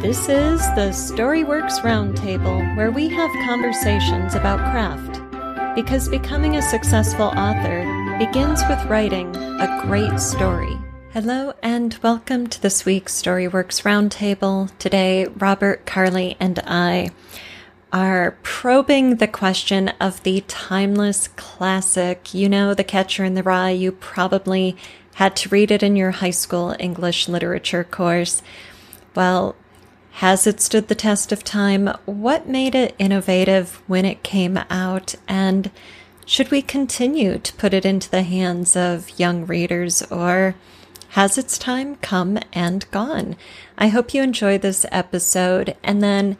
This is the Storyworks Roundtable, where we have conversations about craft. Because becoming a successful author begins with writing a great story. Hello and welcome to this week's Storyworks Roundtable. Today, Robert, Carly, and I are probing the question of the timeless classic. You know, The Catcher in the Rye. You probably had to read it in your high school English literature course. Well, has it stood the test of time? What made it innovative when it came out? And should we continue to put it into the hands of young readers, or has its time come and gone? I hope you enjoy this episode, and then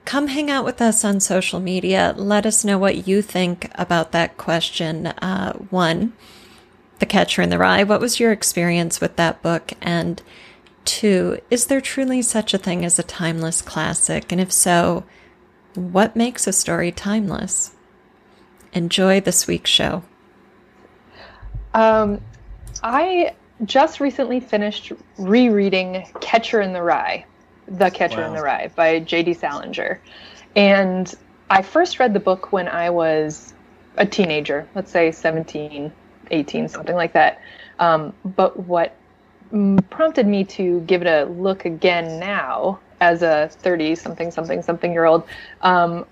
come hang out with us on social media. Let us know what you think about that question. One, The Catcher in the Rye. What was your experience with that book? And two, is there truly such a thing as a timeless classic? And if so, what makes a story timeless? Enjoy this week's show. I just recently finished rereading Catcher in the Rye, The Catcher in the Rye by J.D. Salinger. And I first read the book when I was a teenager, let's say 17, 18, something like that. But what prompted me to give it a look again now as a 30-something-year-old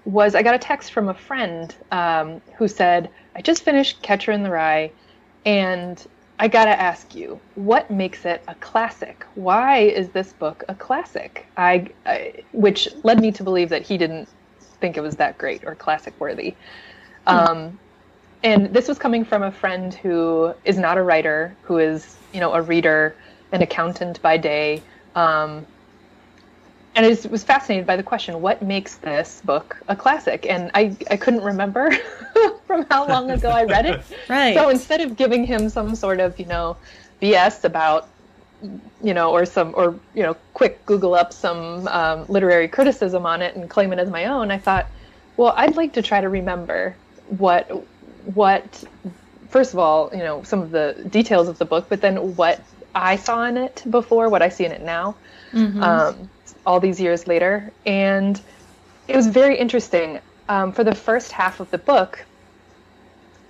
was I got a text from a friend who said, I just finished Catcher in the Rye, and I got to ask you, what makes it a classic? Why is this book a classic? Which led me to believe that he didn't think it was that great or classic worthy. And this was coming from a friend who is not a writer, who is, a reader, an accountant by day, and I was fascinated by the question, what makes this book a classic? And I couldn't remember from how long ago I read it. Right. So instead of giving him some sort of, BS about, or quick Google up some literary criticism on it and claim it as my own, I thought, well, I'd like to try to remember what first of all, some of the details of the book, but then what I saw in it before, what I see in it now, all these years later. And it was very interesting. For the first half of the book,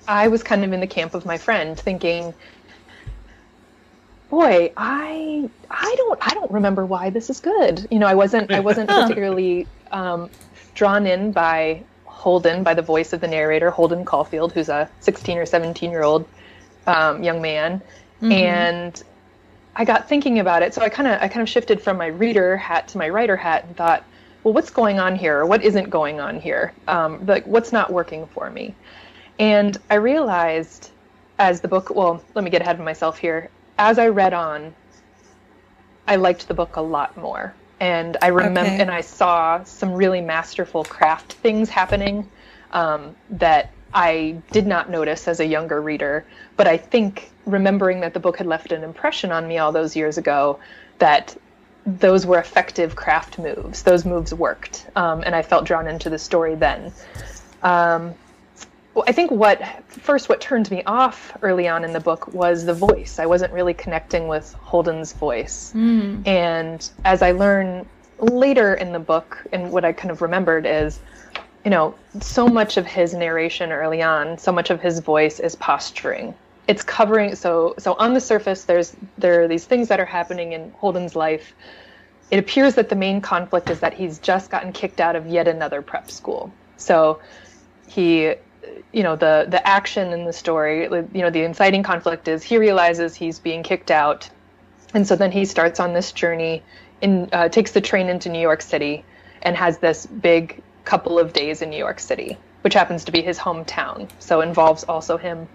I was kind of in the camp of my friend, thinking, boy, I don't remember why this is good. I wasn't particularly drawn in by Holden, by the voice of the narrator, Holden Caulfield, who's a 16 or 17-year-old young man. And I got thinking about it. So I kind of shifted from my reader hat to my writer hat and thought, well, what's going on here? Or what isn't going on here? What's not working for me? And I realized as the book, well, let me get ahead of myself here. As I read on, I liked the book a lot more. And I remember, and I saw some really masterful craft things happening that I did not notice as a younger reader. But I think remembering that the book had left an impression on me all those years ago, that those were effective craft moves. Those moves worked. And I felt drawn into the story then. I think what turned me off early on in the book was the voice. I wasn't really connecting with Holden's voice. And as I learn later in the book, and what I kind of remembered is, so much of his narration early on, so much of his voice is posturing. It's covering, so on the surface, there are these things that are happening in Holden's life. It appears that the main conflict is that he's just gotten kicked out of yet another prep school. So he, the action in the story, the inciting conflict is he realizes he's being kicked out. And so then he starts on this journey, takes the train into New York City, and has this big couple of days in New York City, which happens to be his hometown. So involves also him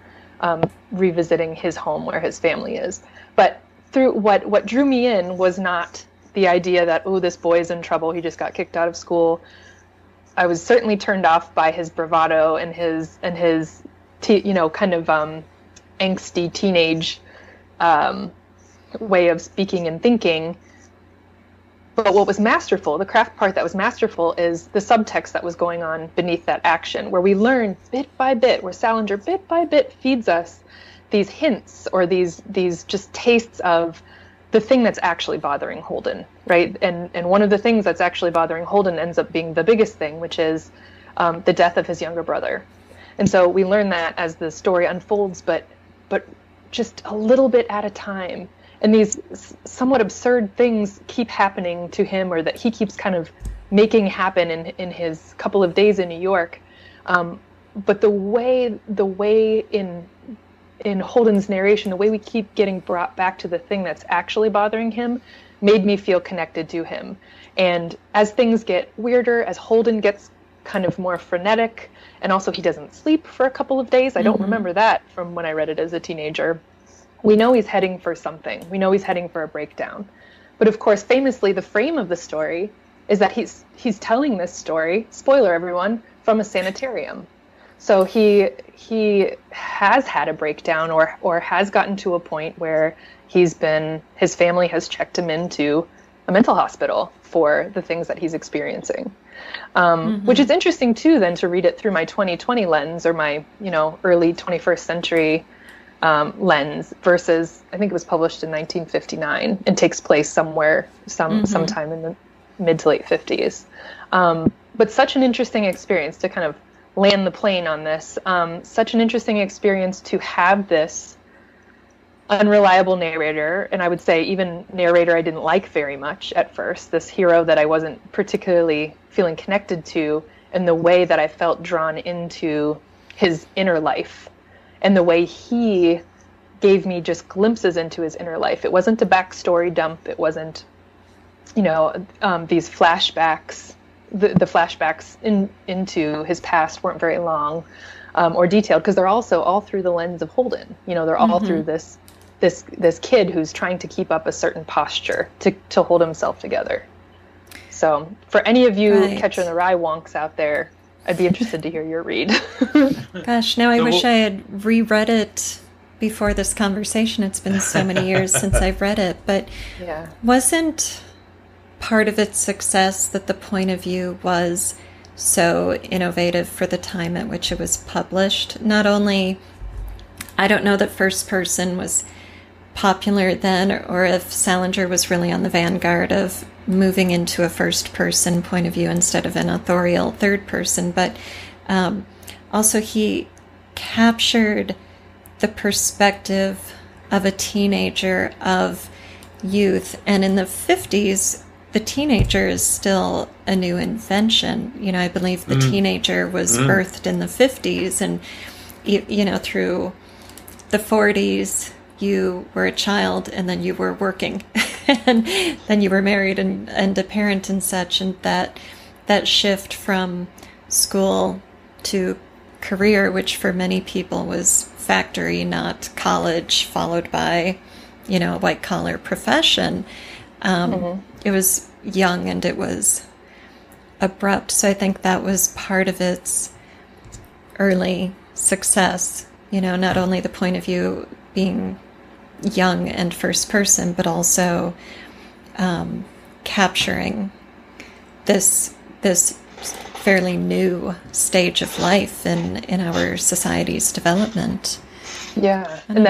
revisiting his home where his family is. But through what drew me in was not the idea that, oh, this boy's in trouble, he just got kicked out of school. I was certainly turned off by his bravado and his kind of angsty teenage way of speaking and thinking. But what was masterful, the craft part that was masterful, is the subtext that was going on beneath that action, where we learn bit by bit, where Salinger bit by bit feeds us these hints or these just tastes of the thing that's actually bothering Holden, right? And one of the things that's actually bothering Holden ends up being the biggest thing, which is the death of his younger brother. And so we learn that as the story unfolds, but just a little bit at a time. And these somewhat absurd things keep happening to him, or that he keeps kind of making happen in his couple of days in New York. But the way in Holden's narration, the way we keep getting brought back to the thing that's actually bothering him made me feel connected to him. And as things get weirder, as Holden gets kind of more frenetic, and also he doesn't sleep for a couple of days. I don't remember that from when I read it as a teenager. We know he's heading for something. We know he's heading for a breakdown. But of course, famously, the frame of the story is that he's telling this story, spoiler everyone, from a sanitarium. So he has had a breakdown, or has gotten to a point where his family has checked him into a mental hospital for the things that he's experiencing. Which is interesting too, then, to read it through my 2020 lens, or my, early 21st century lens, versus, I think it was published in 1959 and takes place sometime in the mid to late 50s. But such an interesting experience to kind of land the plane on this. Such an interesting experience to have this unreliable narrator, and I would say even narrator I didn't like very much at first, this hero that I wasn't particularly feeling connected to, and the way that I felt drawn into his inner life, and the way he gave me just glimpses into his inner life. It wasn't a backstory dump. It wasn't, these flashbacks. The flashbacks into his past weren't very long or detailed, because they're also all through the lens of Holden. They're all through this kid who's trying to keep up a certain posture to hold himself together. So for any of you Catcher in the Rye wonks out there, I'd be interested to hear your read. Gosh, now I wish I had reread it before this conversation. It's been so many years since I've read it, but wasn't part of its success that the point of view was so innovative for the time at which it was published? Not only, I don't know that first person was popular then, or if Salinger was really on the vanguard of moving into a first person point of view instead of an authorial third person, but also he captured the perspective of a teenager, of youth. And in the 50s, the teenager is still a new invention. I believe the teenager was birthed in the 50s, and through the 40s, you were a child, and then you were working, and then you were married and a parent and such, and that shift from school to career, which for many people was factory, not college, followed by, a white-collar profession. It was young and it was abrupt. So I think that was part of its early success, not only the point of view being young and first person, but also capturing this fairly new stage of life in our society's development. Yeah, and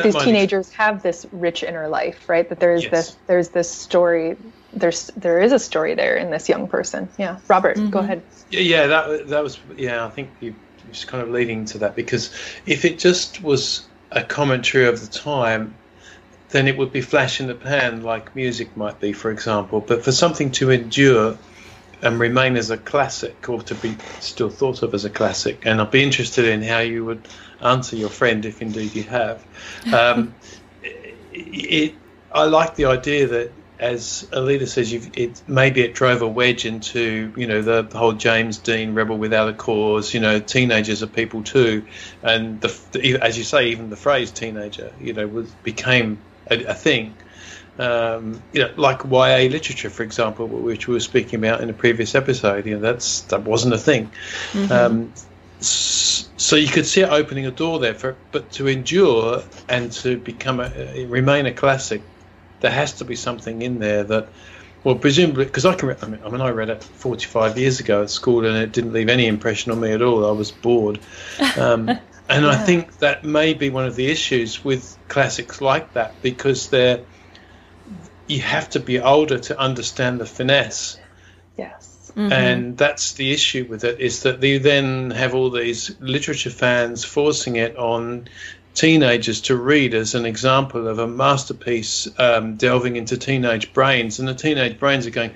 these teenagers have this rich inner life, right? That there's this story. There is a story there in this young person. Yeah, Robert, go ahead. Yeah, that was. Yeah, I think you was kind of leading to that, because if it just was a commentary of the time, then it would be flash in the pan, like music might be, for example. But for something to endure and remain as a classic, or to be still thought of as a classic, and I'd be interested in how you would answer your friend, if indeed you have. I like the idea that, as Alida says, maybe it drove a wedge into, the whole James Dean rebel without a cause. Teenagers are people too, and as you say, even the phrase teenager, became a thing. Like YA literature, for example, which we were speaking about in a previous episode. That wasn't a thing. So you could see it opening a door there, but to endure and to remain a classic, there has to be something in there that, well, presumably, because I read it 45 years ago at school, and it didn't leave any impression on me at all. I was bored. And I think that may be one of the issues with classics like that, because you have to be older to understand the finesse. Yes. Mm-hmm. And that's the issue with it, is that you then have all these literature fans forcing it on teenagers to read as an example of a masterpiece, delving into teenage brains. And the teenage brains are going,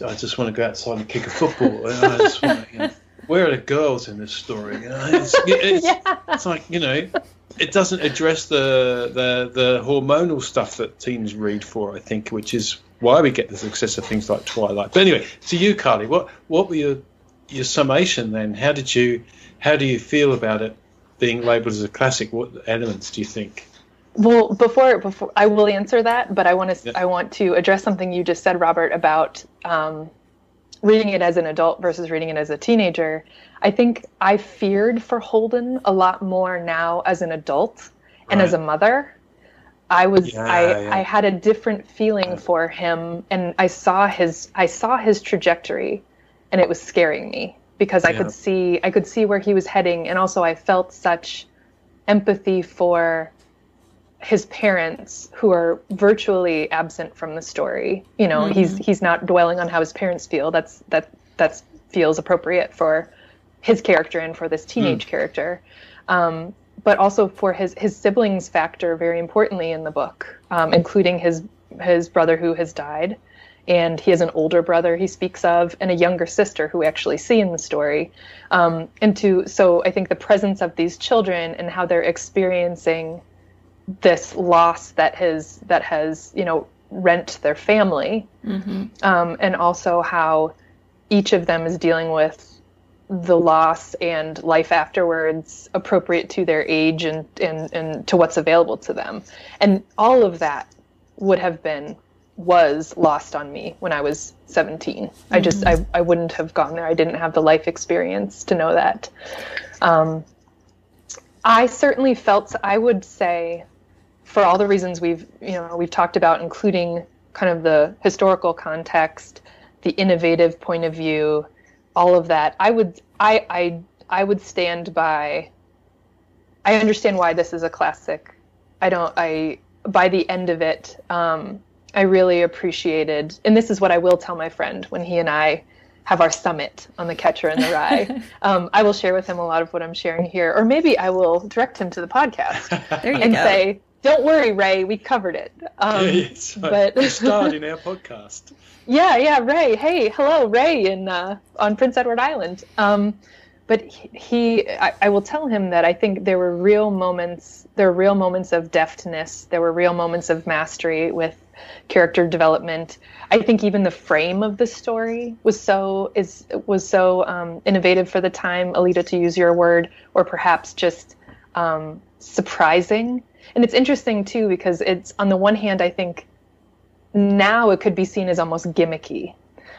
I just want to go outside and kick a football. I just want to, where are the girls in this story? It's like, it doesn't address the hormonal stuff that teens read for, I think, which is why we get the success of things like Twilight. But anyway, to you, Carly, what were your summation then? How do you feel about it being labelled as a classic? What elements do you think? Well, before I will answer that, but I want to address something you just said, Robert, about reading it as an adult versus reading it as a teenager. I think I feared for Holden a lot more now as an adult and as a mother. I had a different feeling for him, and I saw his trajectory, and it was scaring me, because I could see where he was heading, and also I felt such empathy for his parents, who are virtually absent from the story. He's not dwelling on how his parents feel. That feels appropriate for his character and for this teenage character. But also for his siblings factor very importantly in the book, including his brother who has died, and he has an older brother he speaks of, and a younger sister who we actually see in the story. So I think the presence of these children and how they're experiencing this loss that has rent their family, and also how each of them is dealing with the loss and life afterwards appropriate to their age and to what's available to them. And all of that was lost on me when I was 17. I wouldn't have gone there. I didn't have the life experience to know that. I certainly felt, I would say, for all the reasons we've talked about, including kind of the historical context, the innovative point of view, all of that, I would stand by. I understand why this is a classic. By the end of it, I really appreciated, and this is what I will tell my friend when he and I have our summit on The Catcher in the Rye. I will share with him a lot of what I'm sharing here, or maybe I will direct him to the podcast and say, "Don't worry, Ray, we covered it." But you starred in our podcast. Yeah, Ray. Hey, hello, Ray, on Prince Edward Island. But I will tell him that I think there were real moments. There were real moments of deftness. There were real moments of mastery with character development. I think even the frame of the story was so innovative for the time, Alita, to use your word, or perhaps just surprising. And it's interesting too, because it's, on the one hand, I think now it could be seen as almost gimmicky,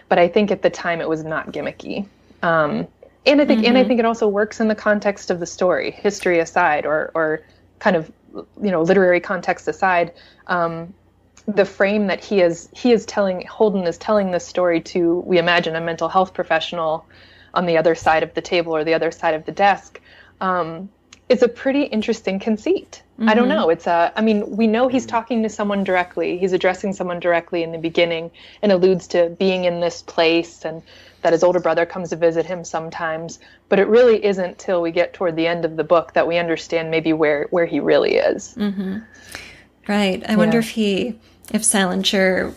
but I think at the time it was not gimmicky. And I think it also works in the context of the story, history aside, or kind of literary context aside. The frame that Holden is telling this story to, we imagine, a mental health professional on the other side of the table or the other side of the desk. It's a pretty interesting conceit. I don't know. We know he's talking to someone directly. He's addressing someone directly in the beginning, and alludes to being in this place and that his older brother comes to visit him sometimes. But it really isn't till we get toward the end of the book that we understand maybe where he really is. Mm-hmm. Right. I wonder if Salinger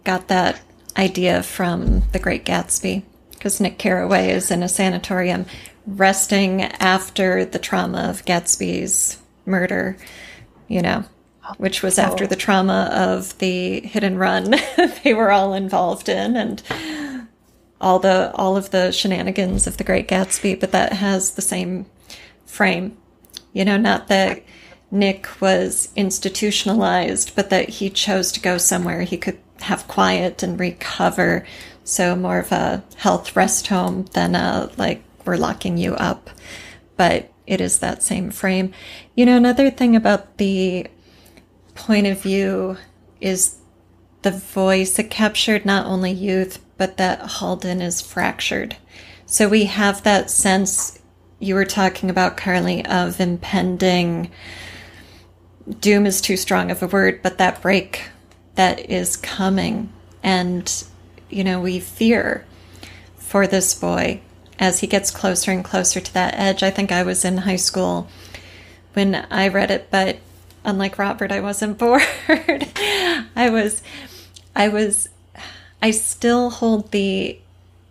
got that idea from The Great Gatsby, because Nick Carraway is in a sanatorium resting after the trauma of Gatsby's murder, which was after the trauma of the hit and run they were all involved in, and all of the shenanigans of The Great Gatsby. But that has the same frame, not that Nick was institutionalized, but that he chose to go somewhere he could have quiet and recover. So more of a health rest home than we're locking you up. But it is that same frame. Another thing about the point of view is the voice. It captured not only youth, but that Holden is fractured. So we have that sense you were talking about, Carly, of impending, doom is too strong of a word, but that break that is coming. And, we fear for this boy as he gets closer and closer to that edge. I think I was in high school when I read it, but unlike Robert, I wasn't bored. I still hold the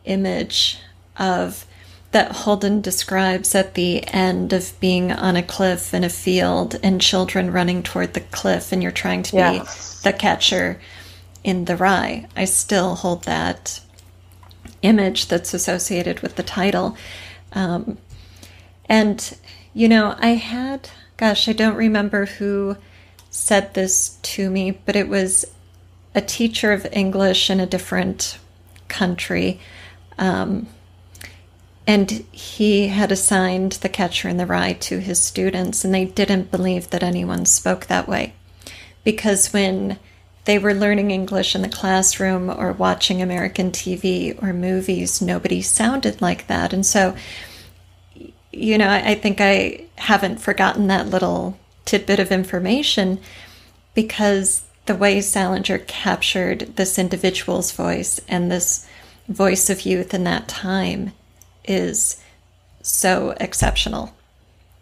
image of that Holden describes at the end of being on a cliff in a field and children running toward the cliff, and you're trying to be the catcher in the rye. I still hold that image that's associated with the title. I don't remember who said this to me, but it was a teacher of English in a different country. And he had assigned The Catcher in the Rye to his students, and they didn't believe that anyone spoke that way. Because when they were learning English in the classroom or watching American TV or movies, nobody sounded like that. And so, I think I haven't forgotten that little tidbit of information, because the way Salinger captured this individual's voice and this voice of youth in that time is so exceptional.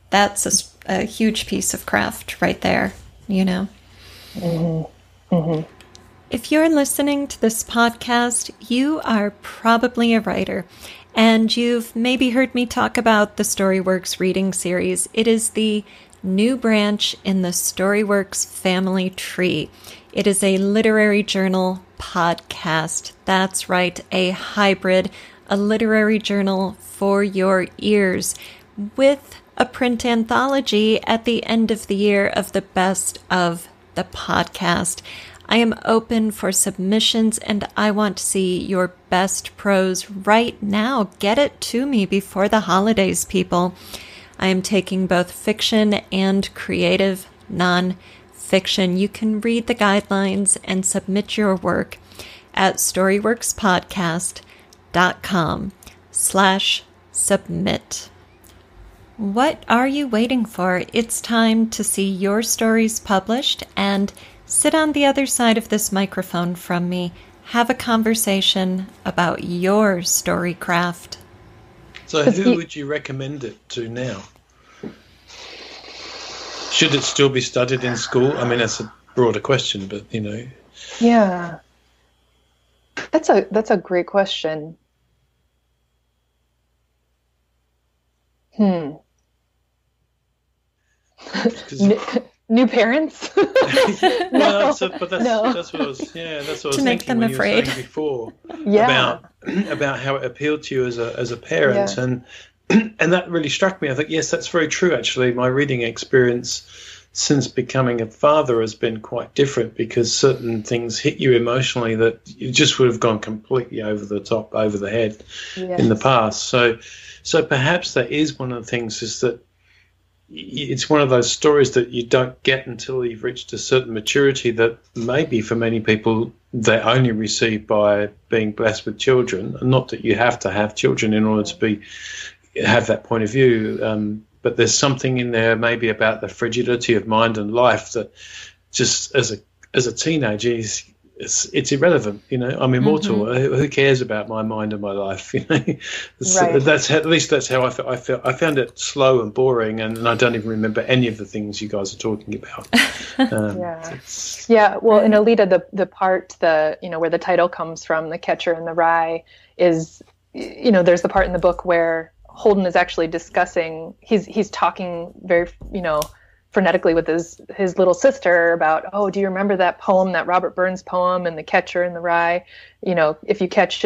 That's a huge piece of craft right there, Mm-hmm. Mm-hmm. If you're listening to this podcast, you are probably a writer, and you've maybe heard me talk about the StoryWorks reading series. It is the new branch in the StoryWorks family tree. It is a literary journal podcast. That's right, a hybrid, a literary journal for your ears, with a print anthology at the end of the year of the best of the podcast. I am open for submissions, and I want to see your best prose right now. Get it to me before the holidays, people. I am taking both fiction and creative non-fiction. You can read the guidelines and submit your work at storyworkspodcast.com/submit. What are you waiting for? It's time to see your stories published and sit on the other side of this microphone from me. Have a conversation about your story craft. So who would you recommend it to now? Should it still be studied in school? I mean, that's a broader question, but Yeah. That's a great question. New parents? Well, that's what I was thinking when you were saying before about how it appealed to you as a parent, and that really struck me. I think, yes, that's very true. Actually, my reading experience since becoming a father has been quite different, because certain things hit you emotionally that you just would have gone completely over the top, over the head in the past. So perhaps that is one of the things, is that it's one of those stories that you don't get until you've reached a certain maturity, that maybe for many people they only receive by being blessed with children. And not that you have to have children in order to have that point of view, but there's something in there maybe about the fragility of mind and life that just as a teenager it's irrelevant. I'm immortal. Mm-hmm. Who cares about my mind and my life? Right. That's at least that's how I felt. I found it slow and boring, and I don't even remember any of the things you guys are talking about. Well, in Alita, the part where the title comes from, The Catcher in the Rye, is there's the part in the book where Holden is actually discussing. He's talking very frenetically with his little sister about, oh, do you remember that poem, that Robert Burns poem, and The Catcher in the Rye? If you catch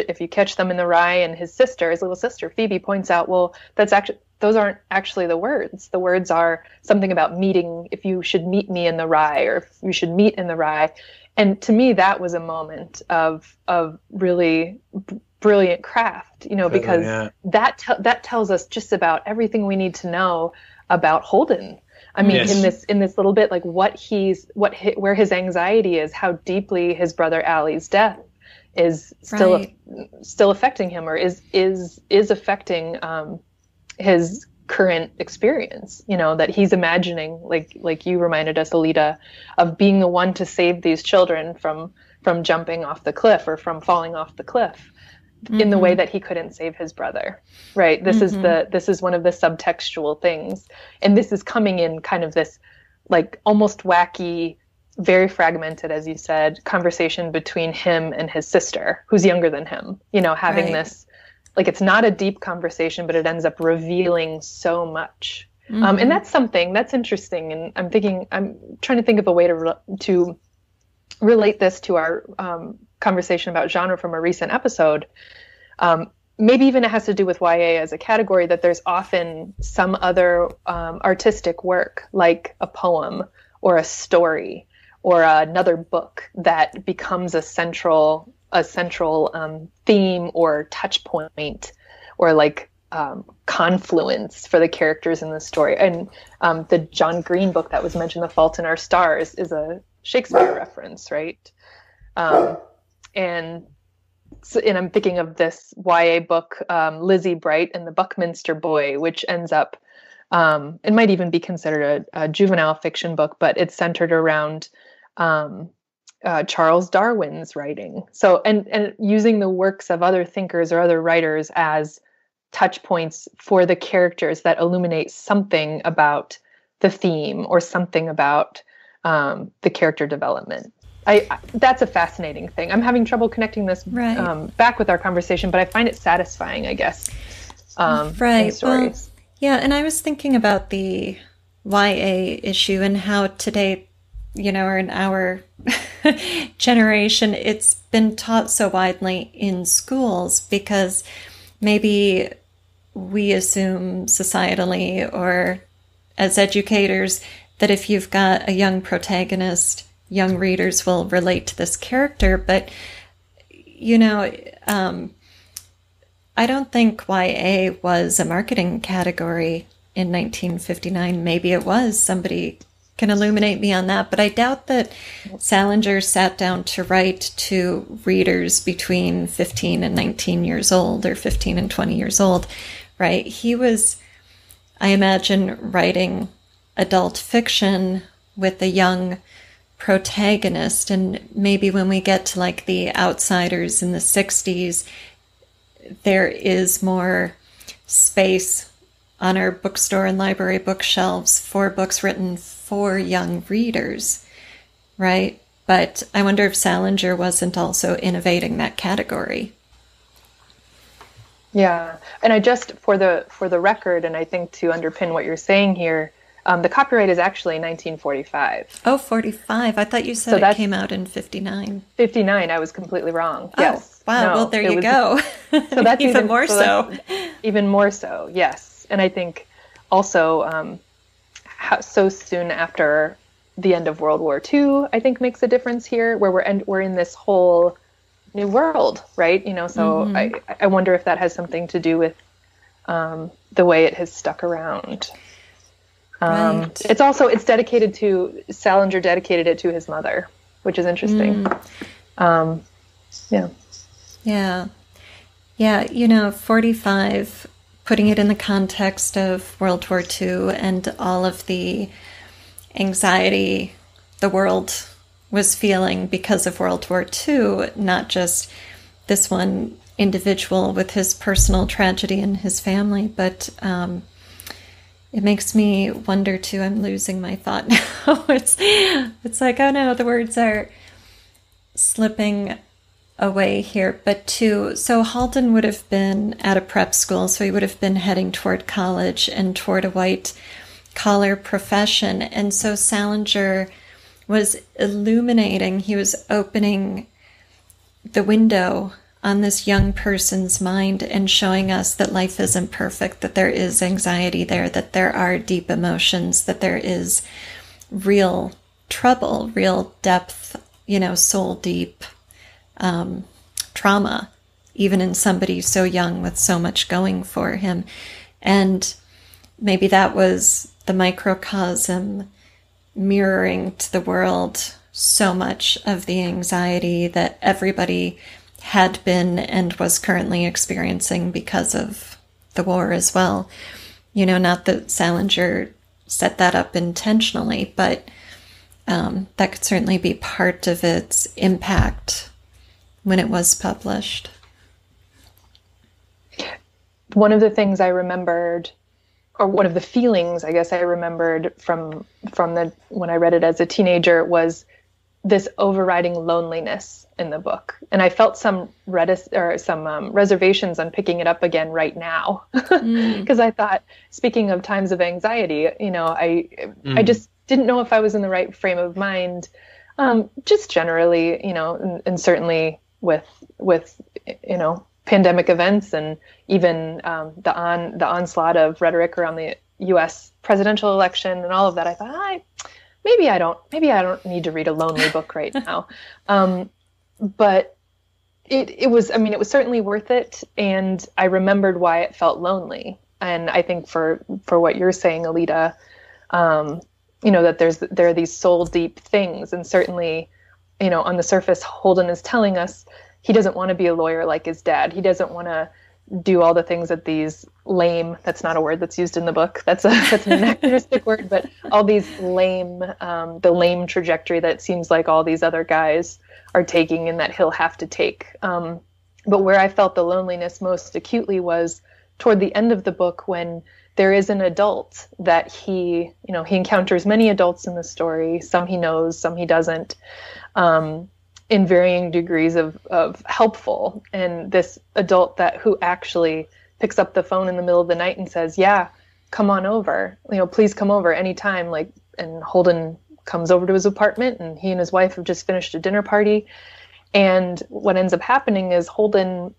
them in the rye, and his little sister Phoebe points out, well, those aren't actually the words. The words are something about meeting. If you should meet me in the rye, or if you should meet in the rye. And to me, that was a moment of really brilliant craft. Because that tells us just about everything we need to know about Holden. I mean, in this little bit, like where his anxiety is, how deeply his brother Allie's death is still affecting him, or is affecting his current experience, that he's imagining, like you reminded us, Alita, of being the one to save these children from jumping off the cliff or from falling off the cliff in the way that he couldn't save his brother, right? This is one of the subtextual things. And this is coming in kind of this like almost wacky, very fragmented, as you said, conversation between him and his sister, who's younger than him, having this, like, it's not a deep conversation, but it ends up revealing so much. And that's something that's interesting. And I'm trying to think of a way to relate this to our conversation about genre from a recent episode. Maybe even it has to do with YA as a category, that there's often some other artistic work, like a poem or a story or another book, that becomes a central theme or touch point or like confluence for the characters in the story. And the John Green book that was mentioned, The Fault in Our Stars, is a Shakespeare reference, right? And I'm thinking of this YA book, Lizzie Bright and the Buckminster Boy, which ends up, it might even be considered a juvenile fiction book, but it's centered around Charles Darwin's writing. So, and using the works of other thinkers or other writers as touch points for the characters that illuminate something about the theme or something about the character development. That's a fascinating thing. I'm having trouble connecting this back with our conversation, but I find it satisfying, I guess. In stories. Well, yeah, and I was thinking about the YA issue and how today, or in our generation, it's been taught so widely in schools because maybe we assume societally or as educators that if you've got a young protagonist, young readers will relate to this character. But, I don't think YA was a marketing category in 1959. Maybe it was. Somebody can illuminate me on that. But I doubt that Salinger sat down to write to readers between 15 and 19 years old or 15 and 20 years old, right? He was, I imagine, writing adult fiction with a young protagonist. And maybe when we get to like The Outsiders in the 60s, there is more space on our bookstore and library bookshelves for books written for young readers, right? But I wonder if Salinger wasn't also innovating that category. Yeah, and I just, for the record, and I think to underpin what you're saying here, the copyright is actually 1945. Oh, 45. I thought you said it came out in 59. 59. I was completely wrong. Oh, yes. wow. No, well, there you go. So that's even more so. Even more so, yes. And I think also so soon after the end of World War II, I think makes a difference here, where we're in this whole new world, right? So I wonder if that has something to do with the way it has stuck around. Right. Salinger dedicated it to his mother, which is interesting. Yeah. 45, putting it in the context of World War II and all of the anxiety the world was feeling because of World War II, not just this one individual with his personal tragedy and his family, but it makes me wonder too. I'm losing my thought now. It's like, oh no, the words are slipping away here. But so Holden would have been at a prep school, so he would have been heading toward college and toward a white collar profession. And so Salinger was illuminating, he was opening the window on this young person's mind and showing us that life isn't perfect, that there is anxiety there, that there are deep emotions, that there is real trouble, real depth, soul deep trauma, even in somebody so young with so much going for him. And maybe that was the microcosm mirroring to the world so much of the anxiety that everybody had been and was currently experiencing because of the war as well. Not that Salinger set that up intentionally, but that could certainly be part of its impact when it was published. One of the things I remembered, or one of the feelings I guess I remembered from when I read it as a teenager, was this overriding loneliness in the book. And I felt some reservations on picking it up again right now, because I thought, speaking of times of anxiety, I just didn't know if I was in the right frame of mind, just generally, and certainly with pandemic events, and even the onslaught of rhetoric around the U.S. presidential election and all of that. I thought, maybe I don't need to read a lonely book right now. But it was certainly worth it. And I remembered why it felt lonely. And I think for what you're saying, Alita, that there are these soul deep things. And certainly, on the surface, Holden is telling us he doesn't want to be a lawyer like his dad. He doesn't want to do all the things that these lame, that's not a word that's used in the book, that's an anachronistic word, but all these the lame trajectory that seems like all these other guys are taking and that he'll have to take. But where I felt the loneliness most acutely was toward the end of the book, when there is an adult that he encounters many adults in the story, some he knows, some he doesn't, in varying degrees of helpful. And this adult who actually picks up the phone in the middle of the night and says, yeah, come on over, please come over anytime. And Holden comes over to his apartment, and he and his wife have just finished a dinner party. And what ends up happening is Holden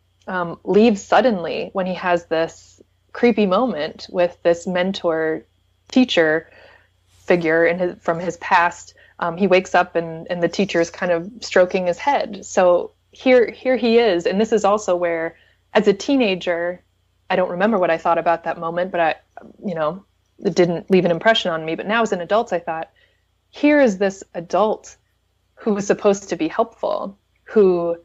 leaves suddenly when he has this creepy moment with this mentor teacher figure from his past. He wakes up and the teacher is kind of stroking his head. So here he is. And this is also where, as a teenager, I don't remember what I thought about that moment, but it didn't leave an impression on me. But now as an adult, I thought, here is this adult who was supposed to be helpful, who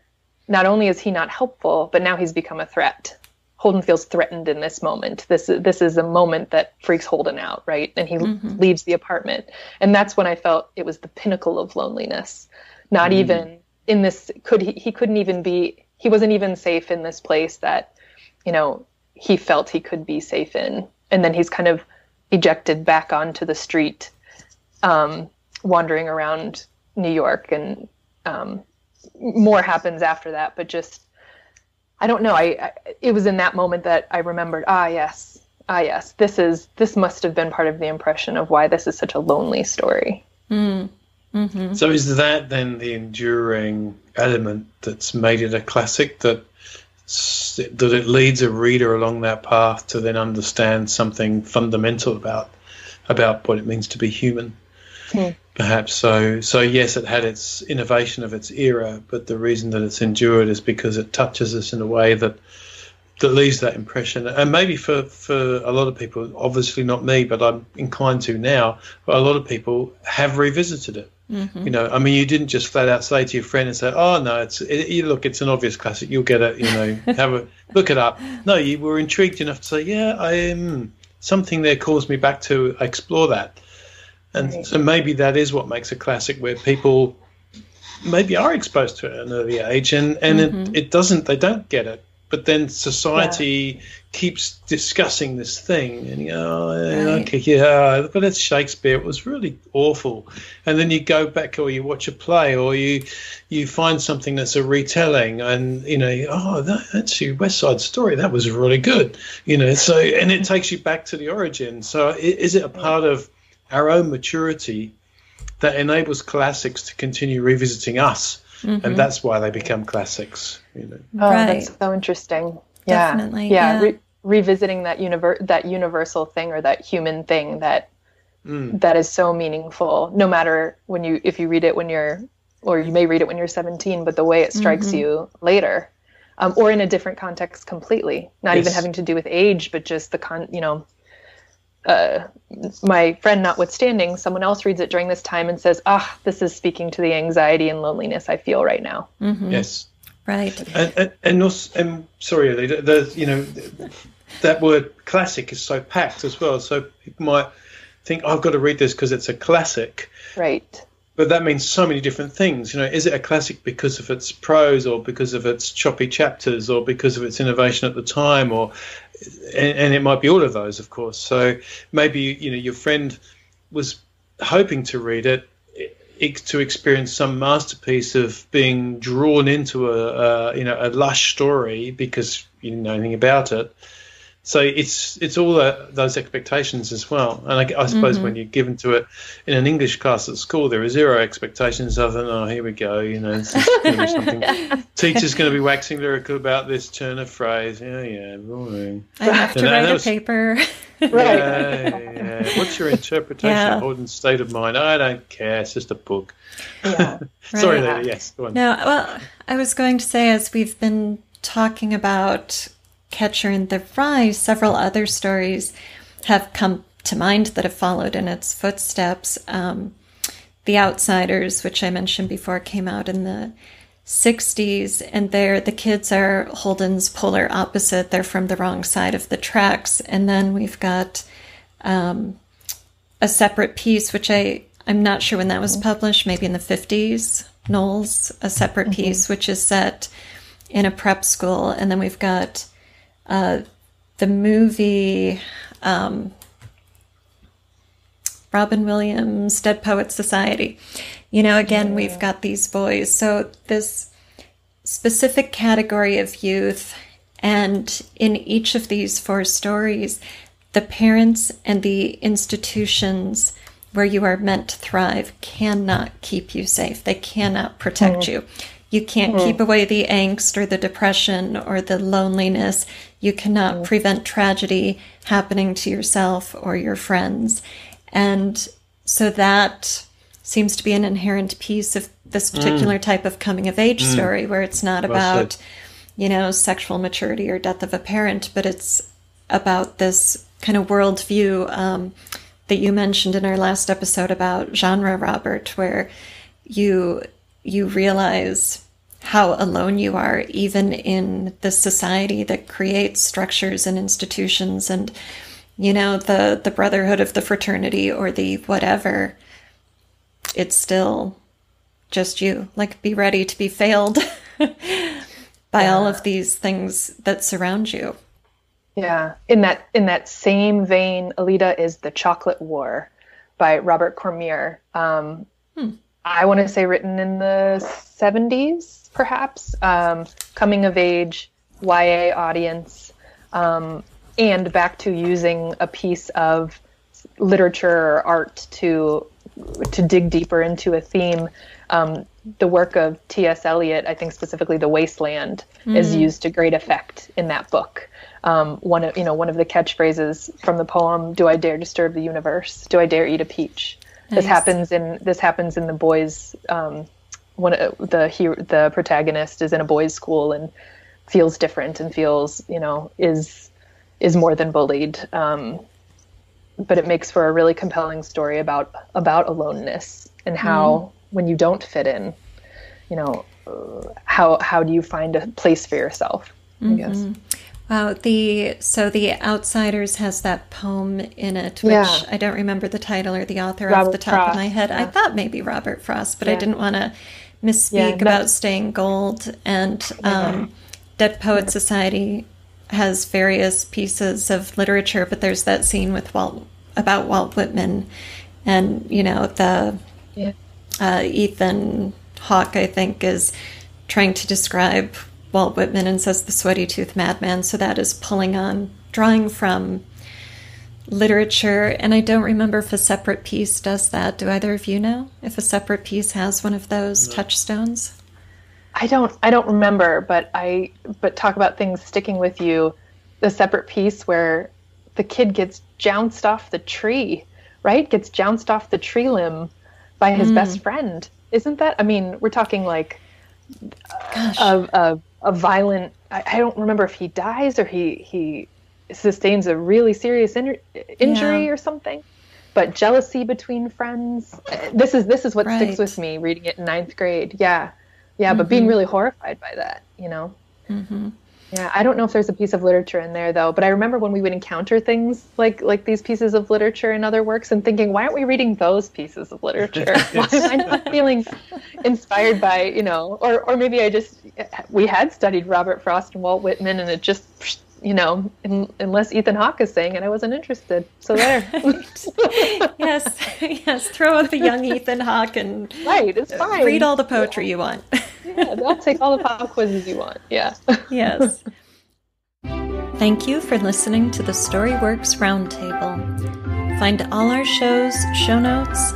not only is he not helpful, but now he's become a threat. Holden feels threatened in this moment. This is a moment that freaks Holden out, right? And he leaves the apartment. And that's when I felt it was the pinnacle of loneliness. Not even in this, he wasn't even safe in this place that, he felt he could be safe in. And then he's kind of ejected back onto the street, wandering around New York. And more happens after that, but just, I don't know. It was in that moment that I remembered, yes, this must have been part of the impression of why this is such a lonely story. Mm-hmm. So is that then the enduring element that's made it a classic, that it leads a reader along that path to then understand something fundamental about what it means to be human? Perhaps so. So yes, it had its innovation of its era, but the reason that it's endured is because it touches us in a way that leaves that impression. And maybe for a lot of people, obviously not me, but I'm inclined to now, but a lot of people have revisited it. Mm-hmm. You didn't just flat out say to your friend and say, "Oh no, it's an obvious classic. You'll get it. Look it up." No, you were intrigued enough to say, "Yeah, something there calls me back to explore that." And so maybe that is what makes a classic, where people maybe are exposed to it at an early age, and they don't get it. But then society keeps discussing this thing, and but it's Shakespeare. It was really awful. And then you go back, or you watch a play, or you find something that's a retelling, and that's your West Side Story. That was really good, So, and it takes you back to the origin. So, is it a part of our own maturity that enables classics to continue revisiting us? And that's why they become classics. Oh, that's so interesting. Yeah, definitely. Yeah, revisiting that universal thing, or that human thing that is so meaningful. No matter if you read it or you may read it when you're 17, but the way it strikes you later, or in a different context completely. Not even having to do with age, but just the my friend notwithstanding, someone else reads it during this time and says, this is speaking to the anxiety and loneliness I feel right now. Yes. Right. And also, sorry, Alida, that word classic is so packed as well. So people might think, I've got to read this because it's a classic. Right. But that means so many different things. Is it a classic because of its prose, or because of its choppy chapters, or because of its innovation at the time, and it might be all of those, of course. So maybe, your friend was hoping to read it to experience some masterpiece of being drawn into a lush story because you didn't know anything about it. So it's all those expectations as well. And I suppose when you're given to it in an English class at school, there are zero expectations other than, here we go, this is going to be something. Teacher's going to be waxing lyrical about this turn of phrase. Yeah, boring. I have to write a paper. Right. Yeah. What's your interpretation of Holden's state of mind? I don't care. It's just a book. Yeah. Sorry, Lady. Yes, go on. No, well, I was going to say, as we've been talking about Catcher in the Rye, several other stories have come to mind that have followed in its footsteps. The Outsiders, which I mentioned before, came out in the 60s, and the kids are Holden's polar opposite. They're from the wrong side of the tracks. And then we've got A Separate Piece, which I'm not sure when that was published, maybe in the 50s. Knowles, A Separate Piece, which is set in a prep school. And then we've got the movie Robin Williams, Dead Poets Society. Again, we've got these boys. So this specific category of youth, and in each of these 4 stories, the parents and the institutions where you are meant to thrive cannot keep you safe. They cannot protect you. You can't keep away the angst or the depression or the loneliness. You cannot prevent tragedy happening to yourself or your friends. And so that seems to be an inherent piece of this particular type of coming-of-age story, where it's not about, sexual maturity or death of a parent, but it's about this kind of worldview that you mentioned in our last episode about genre, Robert, where you realize how alone you are, even in the society that creates structures and institutions and, the brotherhood of the fraternity or the whatever. It's still just you. Like, be ready to be failed by all of these things that surround you. Yeah. In that same vein, Alida, is The Chocolate War by Robert Cormier. I want to say written in the 70s, perhaps. Coming of age, YA audience, and back to using a piece of literature or art to dig deeper into a theme. The work of T.S. Eliot, I think specifically The Wasteland, is used to great effect in that book. One of the catchphrases from the poem, "Do I dare disturb the universe? Do I dare eat a peach?" Nice. This happens in the boys. The protagonist is in a boys' school and feels different and feels is more than bullied. But it makes for a really compelling story about aloneness and how when you don't fit in, how do you find a place for yourself? I guess. Wow. The Outsiders has that poem in it, which I don't remember the title or the author off the top of my head. I thought maybe Robert Frost, but I didn't want to misspeak about Staying Gold. And Dead Poets Society has various pieces of literature, but there's that scene with about Walt Whitman, and Ethan Hawke, I think, is trying to describe Walt Whitman and says the sweaty-toothed madman. So that is drawing from literature. And I don't remember if A Separate Piece does that. Do either of you know if A Separate Piece has one of those touchstones? I don't remember, but talk about things sticking with you. The Separate Piece where the kid gets jounced off the tree, right? Gets jounced off the tree limb by his best friend. Isn't that? I mean, we're talking like a violent. I don't remember if he dies or he sustains a really serious injury or something. But jealousy between friends. This is what sticks with me reading it in 9th grade. Yeah. Yeah, but being really horrified by that, you know? Mm-hmm. Yeah, I don't know if there's a piece of literature in there, though, but I remember when we would encounter things like these pieces of literature in other works and thinking, why aren't we reading those pieces of literature? Why am I not feeling inspired by, you know, or maybe we had studied Robert Frost and Walt Whitman, and it just, you know, unless Ethan Hawke is saying it, I wasn't interested. So there. Yes, throw out the young Ethan Hawke and it's fine. Read all the poetry you want. Yeah, I'll take all the pop quizzes you want. Yeah. Yes. Thank you for listening to the Storyworks Roundtable. Find all our shows, show notes,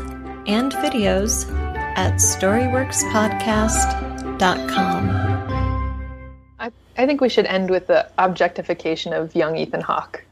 and videos at storyworkspodcast.com. I think we should end with the objectification of young Ethan Hawke.